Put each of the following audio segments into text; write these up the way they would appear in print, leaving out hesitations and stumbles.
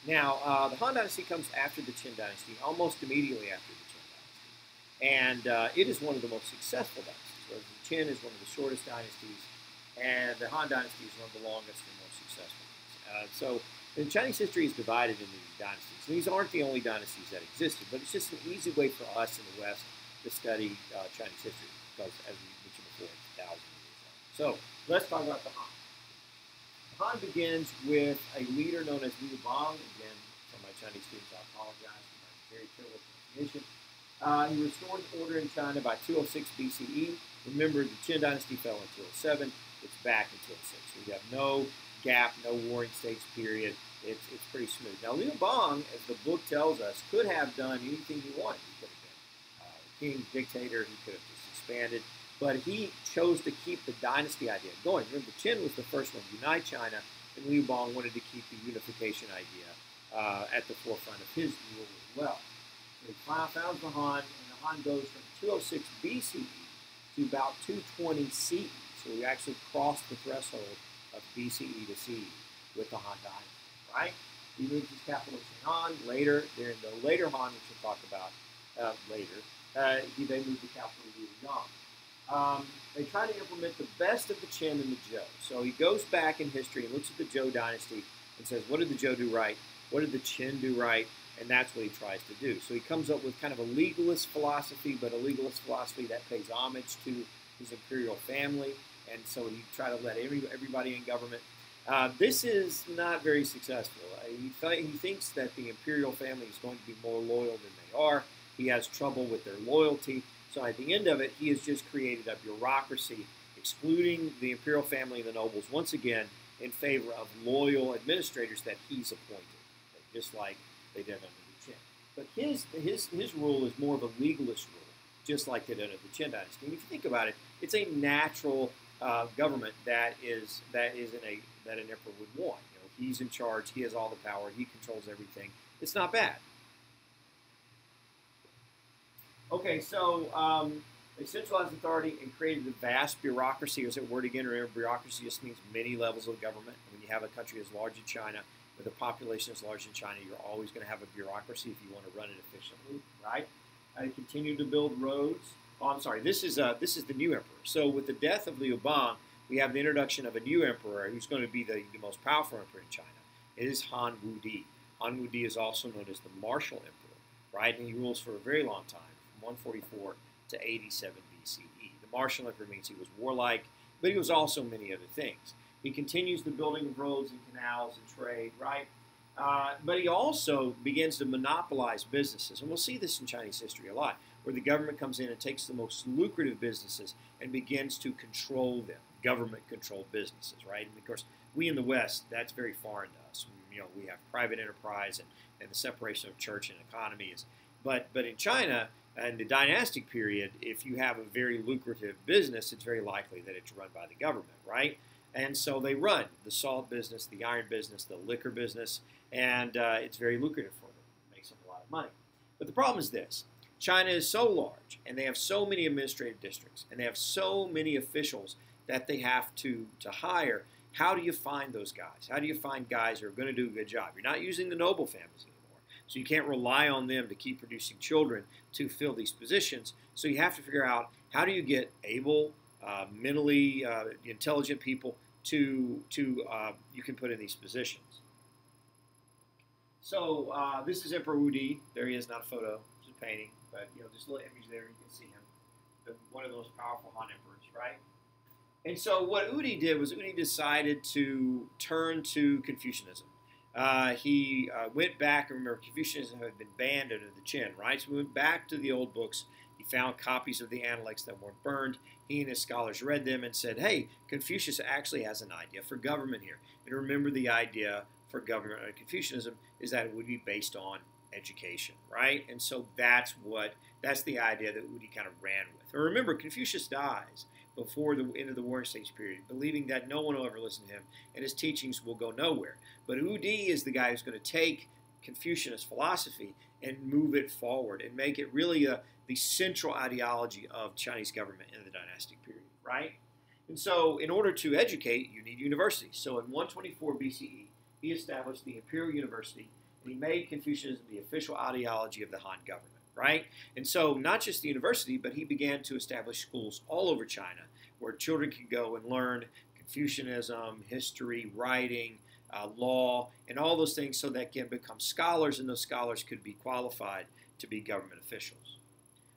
Now, the Han Dynasty comes after the Qin Dynasty, almost immediately after the Qin Dynasty. And it is one of the most successful dynasties. Whereas the Qin is one of the shortest dynasties, and the Han Dynasty is one of the longest and most successful ones. So the Chinese history is divided into these dynasties. And these aren't the only dynasties that existed, but it's just an easy way for us in the West to study Chinese history, because, as we mentioned before, it's thousands of years old. So let's talk about the Han. The Han begins with a leader known as Liu Bang. Again, for my Chinese students, I apologize for my very terrible pronunciation. He restored order in China by 206 BCE. Remember, the Qin Dynasty fell in 207. It's back in 206. So we have no gap, no warring states period. It's pretty smooth. Now, Liu Bang, as the book tells us, could have done anything he wanted. He could have been king, dictator. He could have just expanded. But he chose to keep the dynasty idea going. Remember, Qin was the first one to unite China, and Liu Bang wanted to keep the unification idea at the forefront of his rule as well. So he founds the Han, and the Han goes from 206 BCE to about 220 CE. So we actually crossed the threshold of BCE to CE with the Han Dynasty, right? He moved his capital to Xi'an. Later, during the later Han, which we'll talk about later, they moved the capital to Luoyang. They try to implement the best of the Qin and the Zhou. So he goes back in history and looks at the Zhou dynasty and says, what did the Zhou do right? What did the Qin do right? And that's what he tries to do. So he comes up with kind of a legalist philosophy, but a legalist philosophy that pays homage to his imperial family. And so he tried to let everybody in government. This is not very successful. He thinks that the imperial family is going to be more loyal than they are. He has trouble with their loyalty. So at the end of it, he has just created a bureaucracy, excluding the imperial family and the nobles once again in favor of loyal administrators that he's appointed, just like they did under the Qin. But his rule is more of a legalist rule, just like they did under the Qin dynasty. And if you think about it, it's a natural government that an emperor would want. You know, he's in charge. He has all the power. He controls everything. It's not bad. Okay, so they centralized authority and created a vast bureaucracy. Here's that word again. Remember, bureaucracy just means many levels of government. When you have a country as large as China, with a population as large as China, you're always going to have a bureaucracy if you want to run it efficiently, right? They continue to build roads. Oh, I'm sorry. This is the new emperor. So with the death of Liu Bang, we have the introduction of a new emperor who's going to be the most powerful emperor in China. It is Han Wudi. Han Wudi is also known as the martial emperor, right? And he rules for a very long time, from 144 to 87 BCE. The martial emperor means he was warlike, but he was also many other things. He continues the building of roads and canals and trade, right? But he also begins to monopolize businesses. And we'll see this in Chinese history a lot, where the government comes in and takes the most lucrative businesses and begins to control them. Government-controlled businesses, right? And of course, we in the West, that's very foreign to us. You know, we have private enterprise and the separation of church and economy. But in China, in the dynastic period, if you have a very lucrative business, it's very likely that it's run by the government, right? And so they run the salt business, the iron business, the liquor business, and it's very lucrative for them. It makes them a lot of money. But the problem is this. China is so large, and they have so many administrative districts, and they have so many officials that they have to hire. How do you find those guys? How do you find guys who are going to do a good job? You're not using the noble families anymore, so you can't rely on them to keep producing children to fill these positions. So you have to figure out, how do you get able, mentally intelligent people you can put in these positions. So this is Emperor Wudi. There he is, not a photo, it's a painting, but just a little image there. You can see him, one of the most powerful Han emperors, right? And so what Wudi did was Wudi decided to turn to Confucianism. He went back, and remember, Confucianism had been banned under the Qin, right? So he went back to the old books. He found copies of the Analects that weren't burned. He and his scholars read them and said, hey, Confucius actually has an idea for government here. And remember, the idea for government under Confucianism is that it would be based on education, right? And so that's the idea that Wudi kind of ran with. And remember, Confucius dies before the end of the Warring States period, believing that no one will ever listen to him and his teachings will go nowhere. But Wudi is the guy who's going to take Confucianist philosophy and move it forward and make it really the central ideology of Chinese government in the dynastic period, right? And so in order to educate, you need universities. So in 124 BCE, he established the Imperial University he made Confucianism the official ideology of the Han government, right? And so not just the university, but he began to establish schools all over China where children could go and learn Confucianism, history, writing, law, and all those things so that can become scholars, and those scholars could be qualified to be government officials.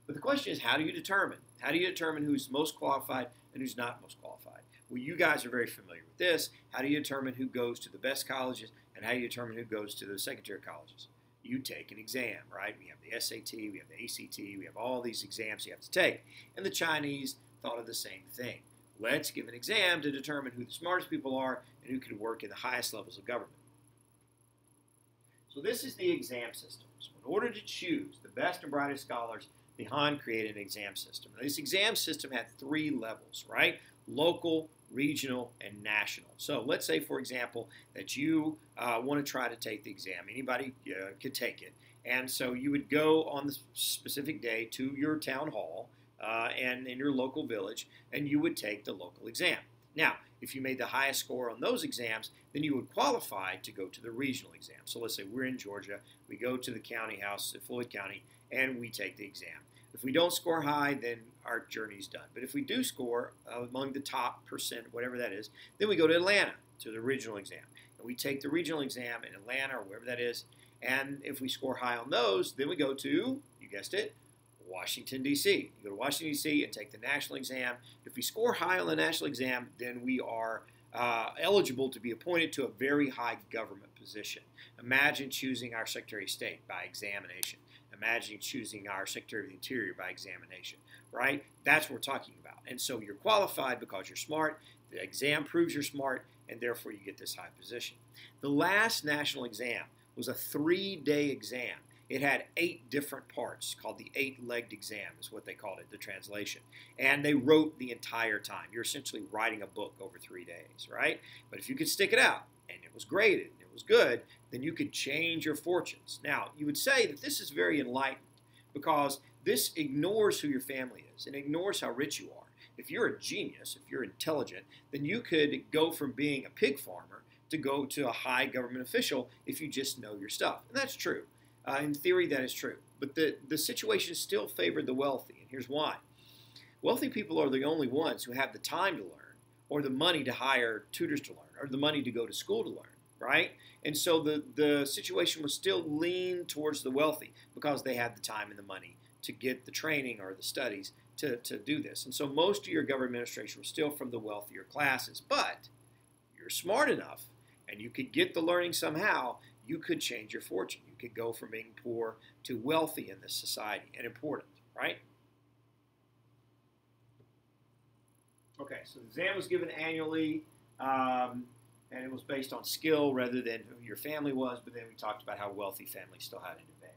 But the question is, how do you determine? How do you determine who's most qualified and who's not most qualified? Well, you guys are very familiar with this. How do you determine who goes to the best colleges, and how do you determine who goes to the second-tier colleges? You take an exam, right? We have the SAT, we have the ACT, we have all these exams you have to take. And the Chinese thought of the same thing. Let's give an exam to determine who the smartest people are and who can work in the highest levels of government. So this is the exam system. So in order to choose the best and brightest scholars, the Han created an exam system. Now, this exam system had 3 levels, right? Local, regional, and national. So let's say, for example, that you want to try to take the exam. Anybody could take it. And so you would go on the specific day to your town hall and in your local village, and you would take the local exam. Now, if you made the highest score on those exams, then you would qualify to go to the regional exam. So let's say we're in Georgia, we go to the county house at Floyd County, and we take the exam. If we don't score high, then our journey's done. But if we do score among the top percent, whatever that is, then we go to Atlanta to the regional exam. And we take the regional exam in Atlanta or wherever that is. And if we score high on those, then we go to, you guessed it, Washington, D.C. You go to Washington, D.C. and take the national exam. If we score high on the national exam, then we are eligible to be appointed to a very high government position. Imagine choosing our Secretary of State by examination. Imagine choosing our Secretary of the Interior by examination, right? That's what we're talking about. And so you're qualified because you're smart. The exam proves you're smart, and therefore you get this high position. The last national exam was a 3-day exam. It had 8 different parts, called the 8-legged exam is what they called it, the translation. And they wrote the entire time. You're essentially writing a book over 3 days, right? But if you could stick it out, and it was graded, and it was good, then you could change your fortunes. Now, you would say that this is very enlightened because this ignores who your family is and ignores how rich you are. If you're a genius, if you're intelligent, then you could go from being a pig farmer to go to a high government official if you just know your stuff. And that's true. In theory, that is true. But the situation still favored the wealthy, and here's why. Wealthy people are the only ones who have the time to learn, or the money to hire tutors to learn, or the money to go to school to learn, right? And so the situation was still leaned towards the wealthy because they had the time and the money to get the training or the studies to do this. And so most of your government administration was still from the wealthier classes. But you're smart enough and you could get the learning somehow, you could change your fortune. You could go from being poor to wealthy in this society and important, right? Okay, so the exam was given annually, and it was based on skill rather than who your family was, but then we talked about how wealthy families still had an advantage.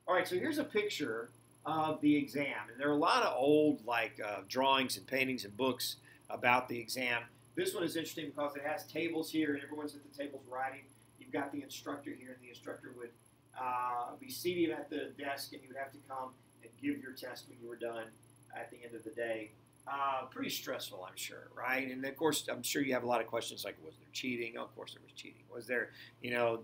All right, so here's a picture of the exam, and there are a lot of old drawings and paintings and books about the exam. This one is interesting because it has tables here, and everyone's at the tables writing. You've got the instructor here, and the instructor would be seated at the desk, and you would have to come and give your test when you were done at the end of the day. Pretty stressful, I'm sure, right? And of course, I'm sure you have a lot of questions like, was there cheating? Oh, of course there was cheating. Was there, how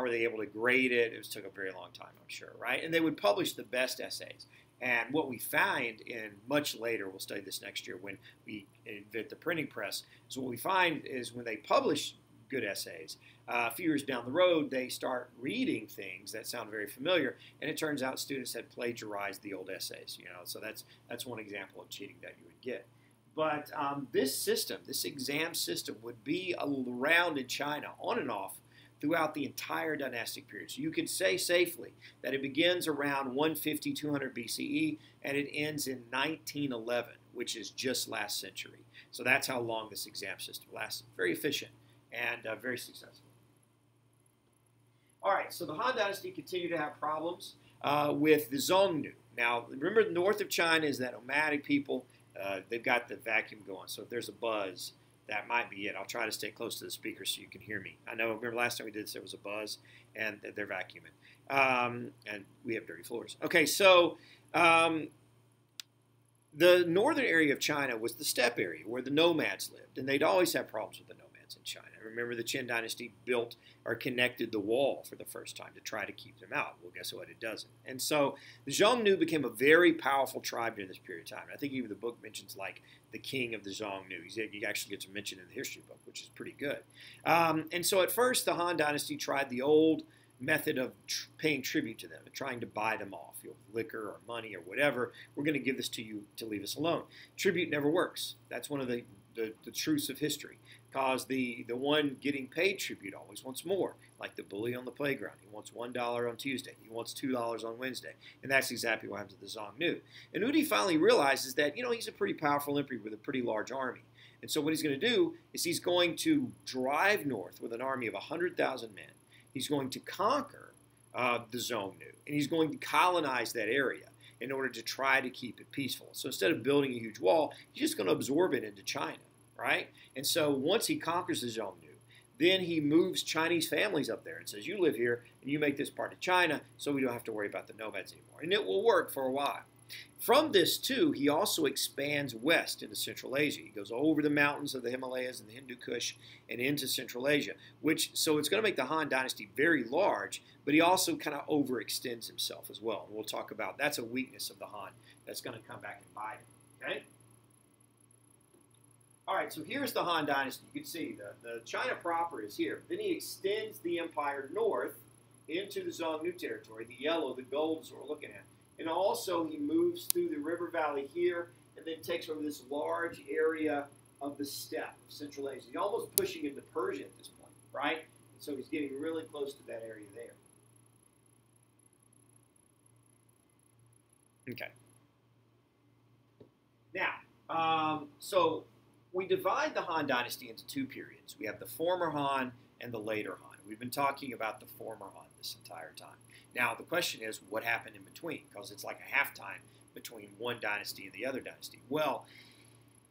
were they able to grade it? It took a very long time, I'm sure, right? And they would publish the best essays. And what we find in much later, we'll study this next year when we invent the printing press, is what we find is when they publish good essays, a few years down the road, they start reading things that sound very familiar, and it turns out students had plagiarized the old essays. So that's one example of cheating that you would get. But this system, this exam system, would be around in China on and off throughout the entire dynastic period. So you could say safely that it begins around 150, 200 BCE, and it ends in 1911, which is just last century. So that's how long this exam system lasted. Very efficient and very successful. All right, so the Han Dynasty continued to have problems with the Xiongnu. Now, remember, the north of China is that nomadic people. They've got the vacuum going, so if there's a buzz, that might be it. I'll try to stay close to the speaker so you can hear me. I know, remember last time we did this, there was a buzz, and they're vacuuming. And we have dirty floors. Okay, so the northern area of China was the steppe area where the nomads lived, and they'd always have problems with the nomads. nomads in China. Remember, the Qin dynasty built or connected the wall for the first time to try to keep them out. Well, guess what? It doesn't. And so the Xiongnu became a very powerful tribe during this period of time. I think even the book mentions like the king of the Xiongnu. He actually gets mentioned in the history book, which is pretty good. And so at first, the Han dynasty tried the old method of paying tribute to them and trying to buy them off, liquor or money or whatever. We're going to give this to you to leave us alone. Tribute never works. That's one of the truths of history, because the one getting paid tribute always wants more, like the bully on the playground. He wants $1 on Tuesday. He wants $2 on Wednesday. And that's exactly what happened to the Xiongnu. And Udi finally realizes that, he's a pretty powerful emperor with a pretty large army. And so what he's going to do is he's going to drive north with an army of 100,000 men. He's going to conquer the Xiongnu, and he's going to colonize that area in order to try to keep it peaceful. So instead of building a huge wall, he's just going to absorb it into China, right? And so once he conquers the Xiongnu, then he moves Chinese families up there and says, you live here, and you make this part of China, so we don't have to worry about the nomads anymore. And it will work for a while. From this, too, he also expands west into Central Asia. He goes over the mountains of the Himalayas and the Hindu Kush and into Central Asia, so it's going to make the Han dynasty very large, but he also kind of overextends himself as well. And we'll talk about that's a weakness of the Han that's going to come back and bite him. Okay? All right, so here's the Han dynasty. You can see the China proper is here. Then he extends the empire north into the Xiongnu territory. The yellow, the gold is what we're looking at. And also, he moves through the river valley here and then takes over this large area of the steppe of Central Asia. He's almost pushing into Persia at this point, right? And so he's getting really close to that area there. Okay. Now, so we divide the Han dynasty into two periods. We have the former Han and the later Han. We've been talking about the former Han this entire time. Now, the question is, what happened in between? Because it's like a halftime between one dynasty and the other dynasty. Well,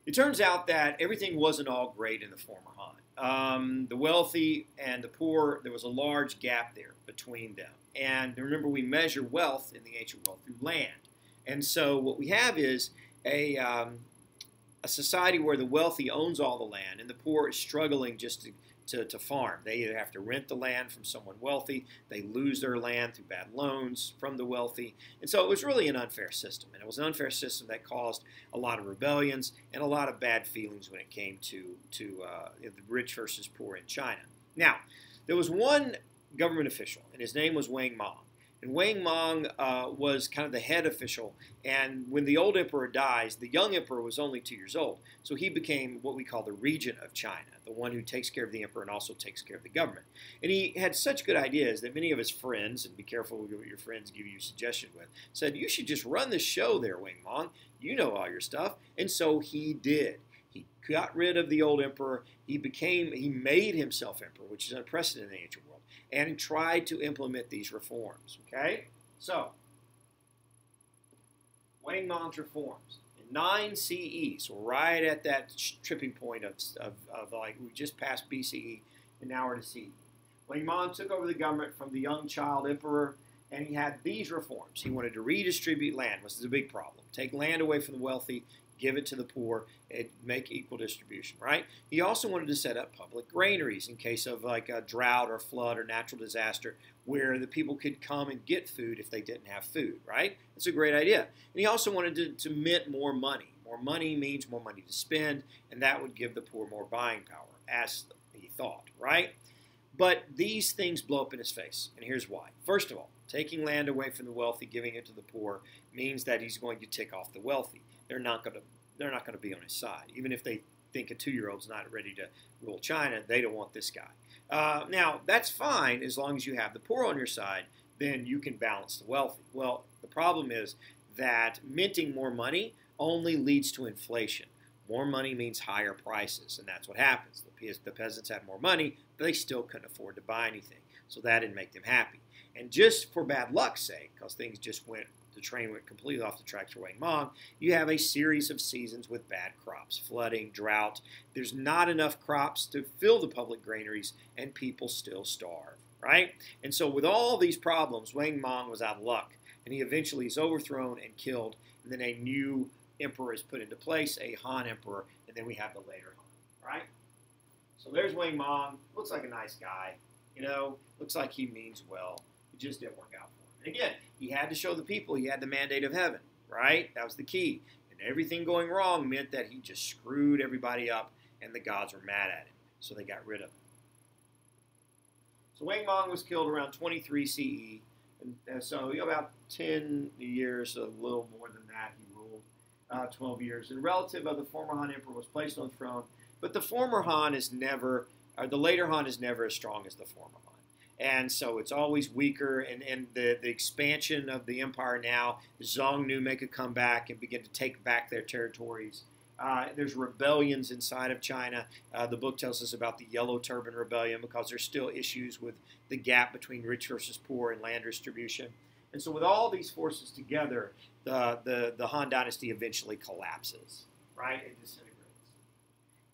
it turns out that everything wasn't all great in the former Han. The wealthy and the poor, there was a large gap there between them. And remember, we measure wealth in the ancient world through land. And so what we have is a society where the wealthy owns all the land and the poor is struggling just to farm. They either have to rent the land from someone wealthy, they lose their land through bad loans from the wealthy, and so it was really an unfair system. And it was an unfair system that caused a lot of rebellions and a lot of bad feelings when it came to the rich versus poor in China. Now, there was one government official, and his name was Wang Mang. And Wang Mang was kind of the head official, and when the old emperor dies, the young emperor was only 2 years old, so he became what we call the regent of China, the one who takes care of the emperor and also takes care of the government. And he had such good ideas that many of his friends, and be careful what your friends give you suggestion with, said, you should just run the show there, Wang Mang. You know all your stuff. And so he did. He got rid of the old emperor. He made himself emperor, which is unprecedented in the ancient world, and tried to implement these reforms. Okay? So, Wang Mang's reforms. In 9 CE, so right at that tripping point of like, we just passed BCE, and now we're to CE. Wang Mang took over the government from the young child emperor, and he had these reforms. He wanted to redistribute land, which is a big problem. Take land away from the wealthy, give it to the poor, and make equal distribution, right? He also wanted to set up public granaries in case of like a drought or flood or natural disaster where the people could come and get food if they didn't have food, right? It's a great idea. And he also wanted to mint more money. More money means more money to spend, and that would give the poor more buying power, as he thought, right? But these things blow up in his face, and here's why. First of all, taking land away from the wealthy, giving it to the poor, means that he's going to tick off the wealthy. They're not going to be on his side. Even if they think a 2-year-old's not ready to rule China, they don't want this guy. Now, that's fine as long as you have the poor on your side, then you can balance the wealthy. Well, the problem is that minting more money only leads to inflation. More money means higher prices, and that's what happens. The peasants had more money, but they still couldn't afford to buy anything, so that didn't make them happy. And just for bad luck's sake, because the train went completely off the tracks for Wang Mang, you have a series of seasons with bad crops, flooding, drought. There's not enough crops to fill the public granaries, and people still starve, right? And so with all these problems, Wang Mang was out of luck, and he eventually is overthrown and killed, and then a new emperor is put into place, a Han emperor, and then we have the later Han, right? So there's Wang Mang. Looks like a nice guy. You know, looks like he means well. It just didn't work out for him. And again, he had to show the people he had the mandate of heaven, right? That was the key. And everything going wrong meant that he just screwed everybody up, and the gods were mad at him. So they got rid of him. So Wang Mang was killed around 23 CE. And so about 10 years, a little more than that, he ruled 12 years. And a relative of the former Han Emperor was placed on the throne. But the former Han is never, the later Han is never as strong as the former Han. And so it's always weaker. And the expansion of the empire now, the Xiongnu make a comeback and begin to take back their territories. There's rebellions inside of China. The book tells us about the Yellow Turban Rebellion because there's still issues with the gap between rich versus poor and land distribution. And so with all these forces together, the Han Dynasty eventually collapses, right? It disintegrates.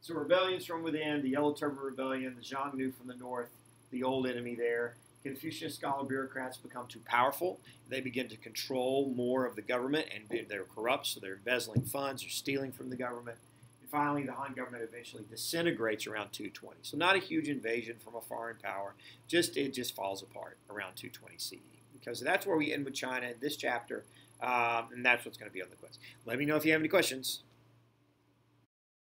So rebellions from within, the Yellow Turban Rebellion, the Xiongnu from the north, the old enemy there. Confucianist scholar bureaucrats become too powerful. They begin to control more of the government, and they're corrupt, so they're embezzling funds or stealing from the government. And finally, the Han government eventually disintegrates around 220. So not a huge invasion from a foreign power. It just falls apart around 220 CE. Because that's where we end with China in this chapter, and that's what's going to be on the quiz. Let me know if you have any questions.